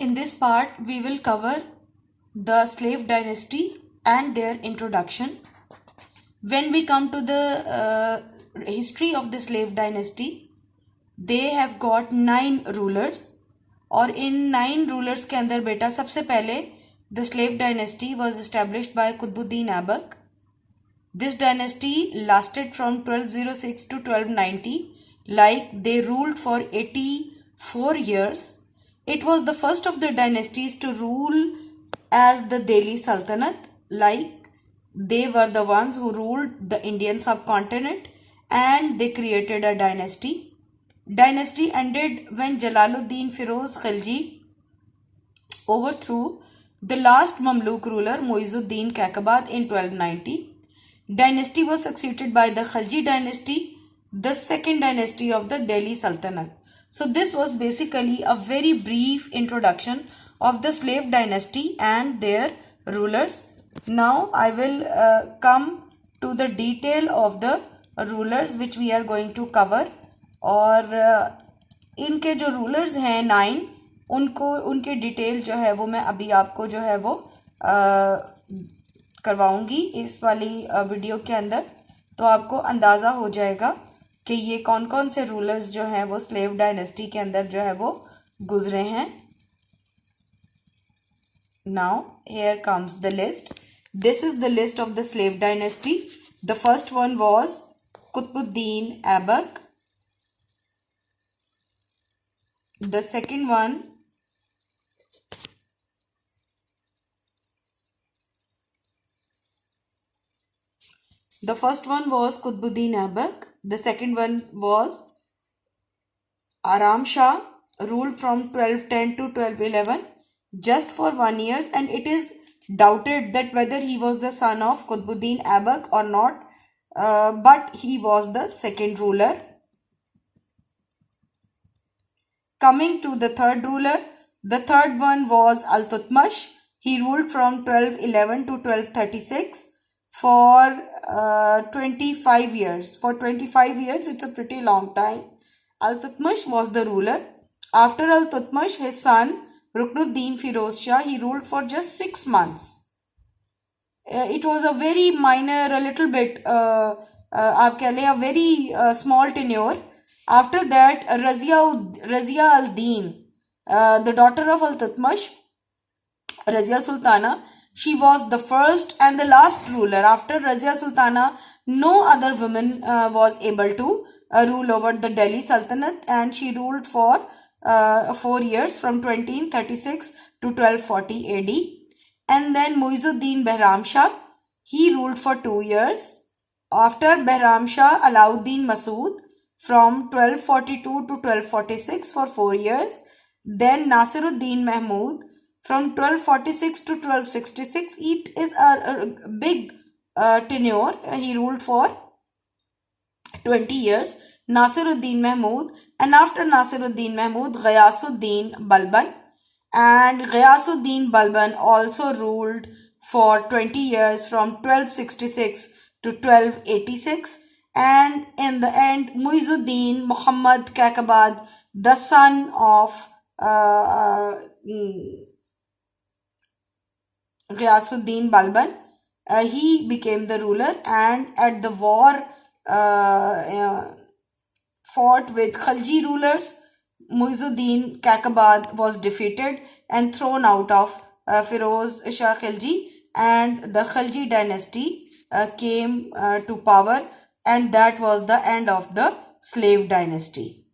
in this part we will cover the slave dynasty and their introduction. When we come to the history of the slave dynasty, they have got 9 rulers और इन 9 rulers के अंदर बेटा सबसे पहले the slave dynasty was established by Qutubuddin Aibak. This dynasty lasted from 1206 to 1290, like they ruled for 84 years. It was the first of the dynasties to rule as the Delhi Sultanate, like they were the ones who ruled the Indian subcontinent and they created a dynasty. Dynasty ended when Jalaluddin Firoz Khilji overthrew the last Mamluk ruler Muizzuddin Kaikabad in 1290. Dynasty was succeeded by the Khalji dynasty, the second dynasty of the Delhi Sultanate. So this was basically a very brief introduction of the slave dynasty and their rulers. Now I will come to the detail of the rulers which we are going to cover. और इनके जो rulers हैं 9, उनके detail जो है वो मैं अभी आपको जो है वो करवाऊंगी इस वाली वीडियो के अंदर. तो आपको अंदाज़ा हो जाएगा कि ये कौन कौन से रूलर्स जो हैं वो स्लेव डायनेस्टी के अंदर जो है वो गुजरे हैं. Now here comes the list. This is the list of the slave dynasty. The first one was Qutubuddin Aibak. The second one the first one was Qutbuddin Aibak. The second one was Aram Shah, ruled from 1210 to 1211, just for 1 year, and it is doubted that whether he was the son of Qutbuddin Aibak or not, but he was the second ruler. Coming to the third ruler, the third one was Al-Tutmash. He ruled from 1211 to 1236 for 25 years. For 25 years, it's a pretty long time. Al-Tutmash was the ruler. After Al-Tutmash, his son Ruknuddin Firoz Shah, he ruled for just 6 months. It was a very minor, a little bit, आप कह लें, a very small tenure. After that, Razia al-Din, the daughter of Al-Tutmash, Razia Sultana, she was the first and the last ruler. After Razia Sultana, no other woman was able to rule over the Delhi Sultanate, and she ruled for 4 years from 1236 to 1240 AD. And then Muizzuddin Behram Shah, he ruled for 2 years. After Behram Shah, Alauddin Masood, from 1242 to 1246 for 4 years. Then Nasiruddin Mahmud from 1246 to 1266. It is a big tenure. He ruled for 20 years. Nasiruddin Mahmud. And after Nasiruddin Mahmud, Ghayasuddin Balban. And Ghayasuddin Balban also ruled for 20 years from 1266 to 1286. And in the end, Muizzuddin Muhammad Kaikabad, the son of Ghayasuddin Balban, he became the ruler, and at the war fought with Khalji rulers, Muizzuddin Kaikabad was defeated and thrown out of Firoz Shah Khilji, and the Khalji dynasty came to power. And that was the end of the slave dynasty.